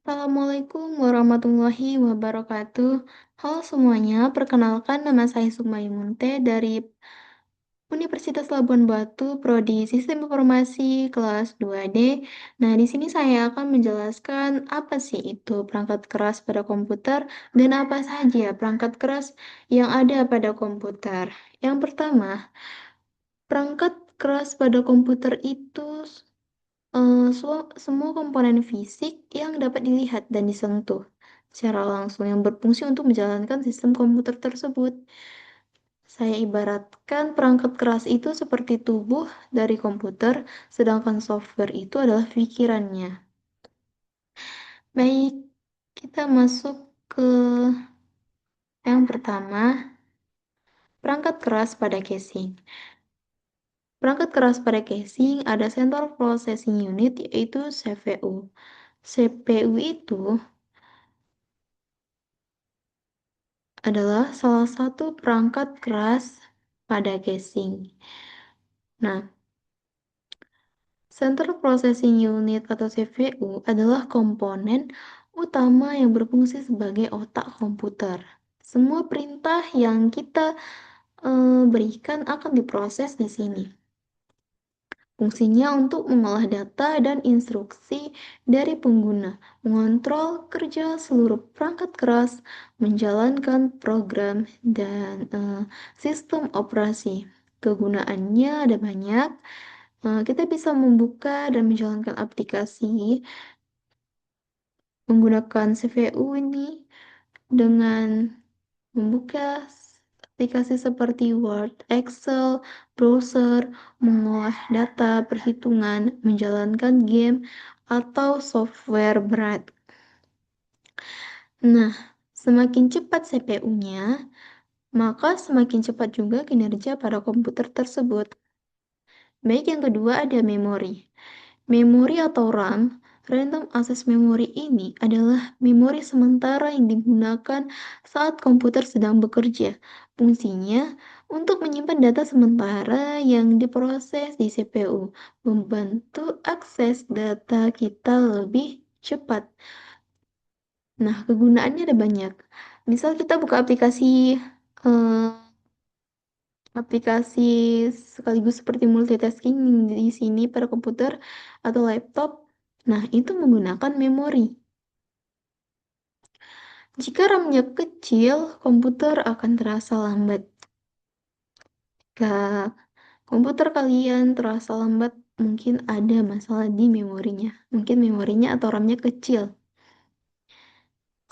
Assalamualaikum warahmatullahi wabarakatuh. Halo semuanya, perkenalkan nama saya Sumaymunte dari Universitas Labuan Batu, Prodi Sistem Informasi kelas 2D. Nah, di sini saya akan menjelaskan apa sih itu perangkat keras pada komputer dan apa saja perangkat keras yang ada pada komputer. Yang pertama, perangkat keras pada komputer itu semua komponen fisik yang dapat dilihat dan disentuh secara langsung yang berfungsi untuk menjalankan sistem komputer tersebut. Saya ibaratkan perangkat keras itu seperti tubuh dari komputer, sedangkan software itu adalah pikirannya. Baik, kita masuk ke yang pertama, perangkat keras pada casing. Perangkat keras pada casing ada Central Processing Unit yaitu CPU. CPU itu adalah salah satu perangkat keras pada casing. Nah, Central Processing Unit atau CPU adalah komponen utama yang berfungsi sebagai otak komputer. Semua perintah yang kita berikan akan diproses di sini. Fungsinya untuk mengolah data dan instruksi dari pengguna, mengontrol kerja seluruh perangkat keras, menjalankan program, dan sistem operasi. Kegunaannya ada banyak. Kita bisa membuka dan menjalankan aplikasi menggunakan CPU ini dengan membuka aplikasi seperti Word, Excel, browser, mengolah data, perhitungan, menjalankan game, atau software berat. Nah, semakin cepat CPU-nya, maka semakin cepat juga kinerja pada komputer tersebut. Baik, yang kedua ada memori. Memori atau RAM, Random Access Memory ini adalah memori sementara yang digunakan saat komputer sedang bekerja. Fungsinya untuk menyimpan data sementara yang diproses di CPU, membantu akses data kita lebih cepat. Nah, kegunaannya ada banyak. Misal kita buka eh, aplikasi sekaligus seperti multitasking di sini pada komputer atau laptop. Nah, itu menggunakan memori. Jika RAM-nya kecil, komputer akan terasa lambat. Jika komputer kalian terasa lambat, mungkin ada masalah di memorinya. Mungkin memorinya atau RAM-nya kecil.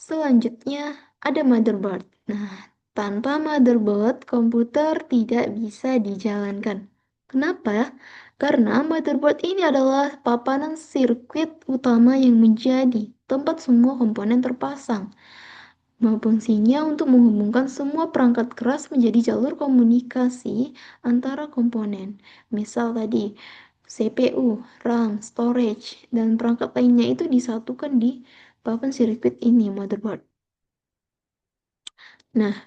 Selanjutnya, ada motherboard. Nah, tanpa motherboard, komputer tidak bisa dijalankan. Kenapa? Karena motherboard ini adalah papanan sirkuit utama yang menjadi tempat semua komponen terpasang. Fungsinya untuk menghubungkan semua perangkat keras menjadi jalur komunikasi antara komponen. Misal tadi, CPU, RAM, storage, dan perangkat lainnya itu disatukan di papan sirkuit ini, motherboard. Nah,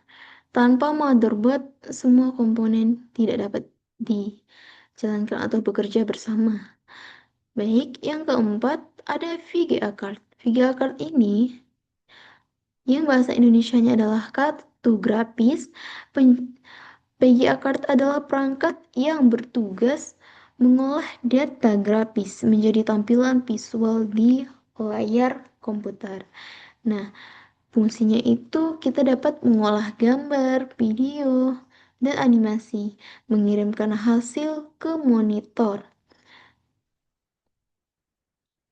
tanpa motherboard, semua komponen tidak dapat dijalankan atau bekerja bersama. Baik, yang keempat ada VGA card. VGA card ini yang bahasa Indonesianya adalah kartu grafis. VGA card adalah perangkat yang bertugas mengolah data grafis menjadi tampilan visual di layar komputer. Nah, fungsinya itu kita dapat mengolah gambar, video, dan animasi, mengirimkan hasil ke monitor.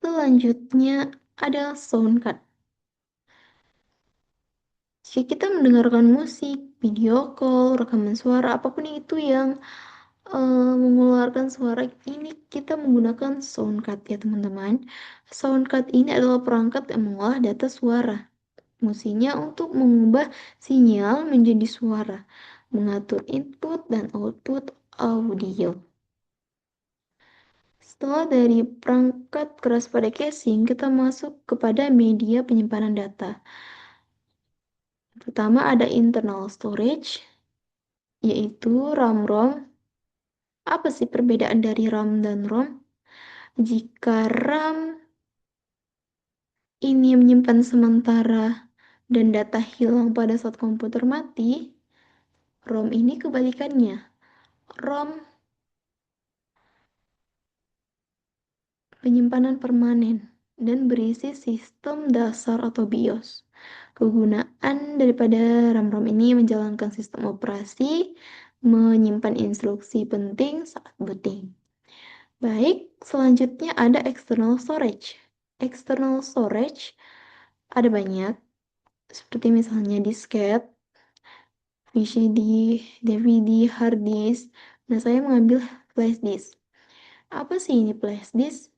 Selanjutnya ada sound card. Jika kita mendengarkan musik, video call, rekaman suara, apapun itu yang mengeluarkan suara ini, kita menggunakan sound card ya teman-teman. Sound card ini adalah perangkat yang mengolah data suara. Fungsinya untuk mengubah sinyal menjadi suara, mengatur input dan output audio. Setelah dari perangkat keras pada casing, kita masuk kepada media penyimpanan data. Pertama ada internal storage, yaitu RAM-ROM. Apa sih perbedaan dari RAM dan ROM? Jika RAM ini menyimpan sementara dan data hilang pada saat komputer mati, ROM ini kebalikannya. ROM penyimpanan permanen dan berisi sistem dasar atau BIOS. Kegunaan daripada RAM-ROM ini menjalankan sistem operasi, menyimpan instruksi penting saat booting. Baik, selanjutnya ada external storage. External storage ada banyak, seperti misalnya disket, VCD, DVD, hard disk. Nah, saya mengambil flash disk. Apa sih ini flash disk?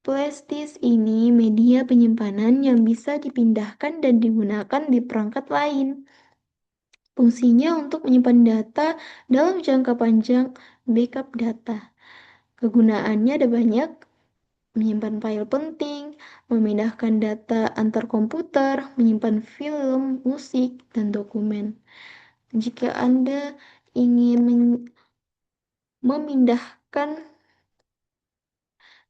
Flash disk ini media penyimpanan yang bisa dipindahkan dan digunakan di perangkat lain. Fungsinya untuk menyimpan data dalam jangka panjang, backup data. Kegunaannya ada banyak, menyimpan file penting, memindahkan data antar komputer, menyimpan film, musik, dan dokumen. Jika Anda ingin memindahkan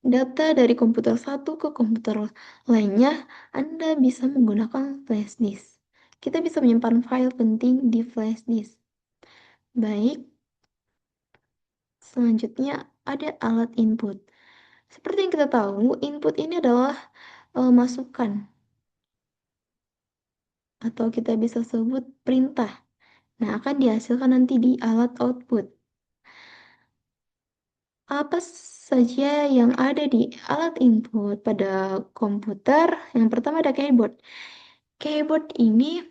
data dari komputer satu ke komputer lainnya, Anda bisa menggunakan flash disk. Kita bisa menyimpan file penting di flash disk. Baik, selanjutnya ada alat input. Seperti yang kita tahu, input ini adalah masukan atau kita bisa sebut perintah. Nah, akan dihasilkan nanti di alat output. Apa saja yang ada di alat input pada komputer? Yang pertama ada keyboard. Keyboard ini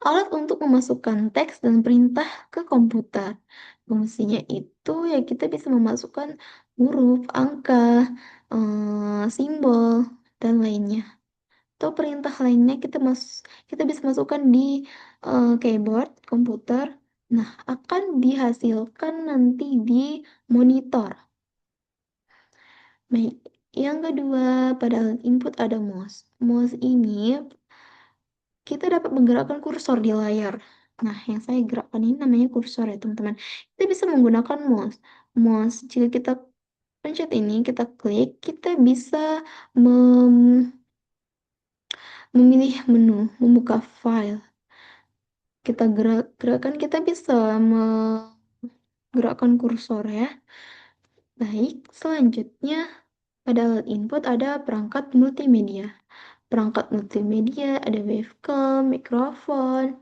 alat untuk memasukkan teks dan perintah ke komputer. Fungsinya itu ya kita bisa memasukkan huruf, angka, simbol, dan lainnya. Atau perintah lainnya kita bisa masukkan di keyboard komputer. Nah, akan dihasilkan nanti di monitor. Baik, yang kedua pada alat input ada mouse. Mouse ini kita dapat menggerakkan kursor di layar. Nah, yang saya gerakkan ini namanya kursor ya teman-teman. Kita bisa menggunakan mouse. Mouse jika kita pencet ini, kita klik, kita bisa memilih menu, membuka file. Kita gerakan kita bisa menggerakkan kursor ya. Baik, selanjutnya pada alat input ada perangkat multimedia. Perangkat multimedia ada wavecam, mikrofon.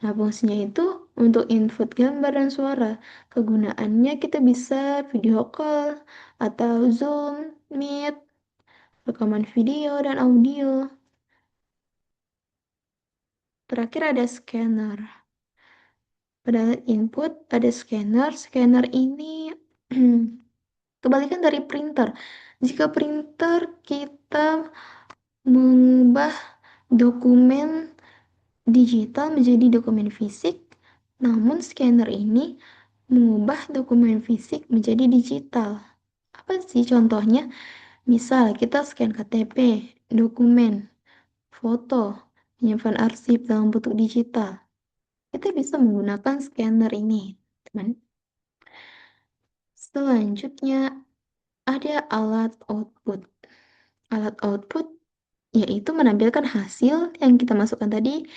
Nah, fungsinya itu untuk input gambar dan suara. Kegunaannya kita bisa video call atau Zoom, Meet, rekaman video dan audio. Terakhir ada scanner. Pada alat input ada scanner. Scanner ini kebalikan dari printer. Jika printer kita mengubah dokumen digital menjadi dokumen fisik, namun scanner ini mengubah dokumen fisik menjadi digital. Apa sih contohnya? Misal kita scan KTP, dokumen, foto, menyimpan arsip dalam bentuk digital. Kita bisa menggunakan scanner ini, teman. Selanjutnya ada alat output. Alat output yaitu menampilkan hasil yang kita masukkan tadi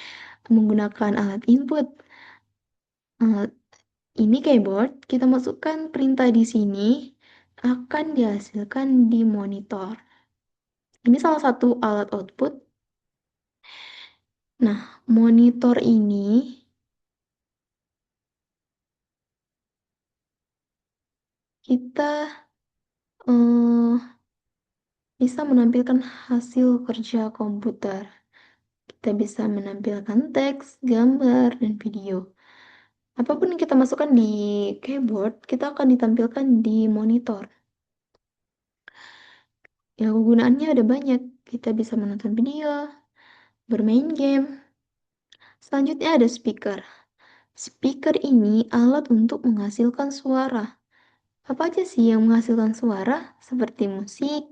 menggunakan alat input. Ini keyboard, kita masukkan perintah di sini, akan dihasilkan di monitor. Ini salah satu alat output. Nah, monitor ini kita bisa menampilkan hasil kerja komputer. Kita bisa menampilkan teks, gambar, dan video. Apapun yang kita masukkan di keyboard, kita akan ditampilkan di monitor. Ya, kegunaannya ada banyak. Kita bisa menonton video, bermain game. Selanjutnya ada speaker. Speaker ini alat untuk menghasilkan suara. Apa aja sih yang menghasilkan suara? Seperti musik,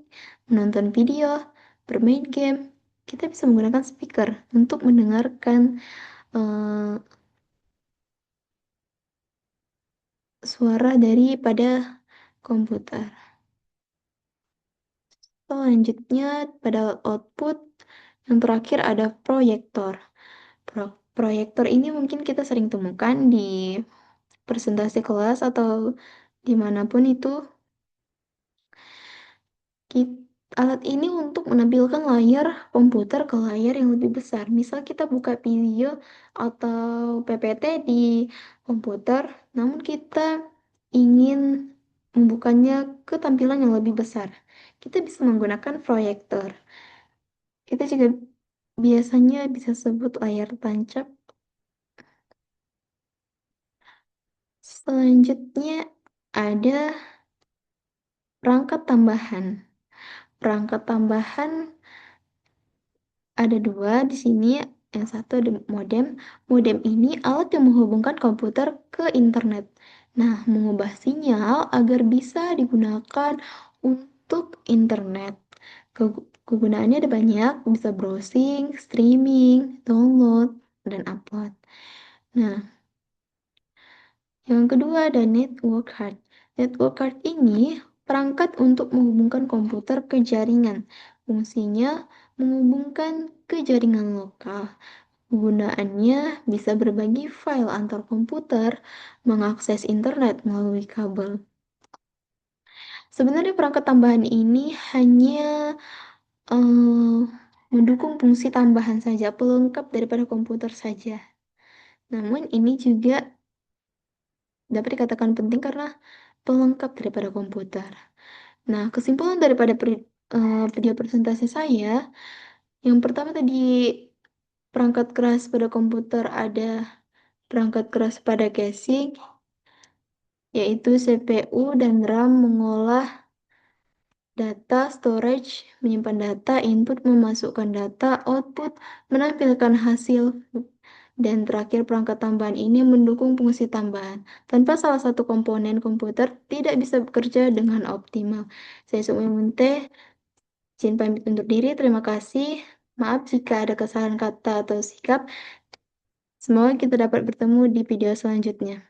menonton video, bermain game. Kita bisa menggunakan speaker untuk mendengarkan suara daripada komputer. Selanjutnya pada output yang terakhir ada proyektor. Proyektor ini mungkin kita sering temukan di presentasi kelas atau dimanapun itu. Alat ini untuk menampilkan layar komputer ke layar yang lebih besar. Misal kita buka video atau PPT di komputer, namun kita ingin membukanya ke tampilan yang lebih besar. Kita bisa menggunakan proyektor. Kita juga biasanya bisa sebut layar tancap. Selanjutnya ada perangkat tambahan. Perangkat tambahan ada dua di sini. Yang satu ada modem. Modem ini alat yang menghubungkan komputer ke internet. Nah, mengubah sinyal agar bisa digunakan untuk internet. Kegunaannya ada banyak, bisa browsing, streaming, download, dan upload. Nah, yang kedua ada network card. Network card ini perangkat untuk menghubungkan komputer ke jaringan. Fungsinya menghubungkan ke jaringan lokal. Penggunaannya bisa berbagi file antar komputer, mengakses internet melalui kabel. Sebenarnya perangkat tambahan ini hanya mendukung fungsi tambahan saja, pelengkap daripada komputer saja. Namun ini juga dapat dikatakan penting karena pelengkap daripada komputer. Nah, kesimpulan daripada video presentasi saya, yang pertama tadi perangkat keras pada komputer ada perangkat keras pada casing, yaitu CPU dan RAM mengolah data, storage, menyimpan data, input, memasukkan data, output, menampilkan hasil, dan terakhir perangkat tambahan ini mendukung fungsi tambahan. Tanpa salah satu komponen komputer tidak bisa bekerja dengan optimal. Saya Sukmi Munte, izin pamit undur diri. Terima kasih. Maaf jika ada kesalahan kata atau sikap. Semoga kita dapat bertemu di video selanjutnya.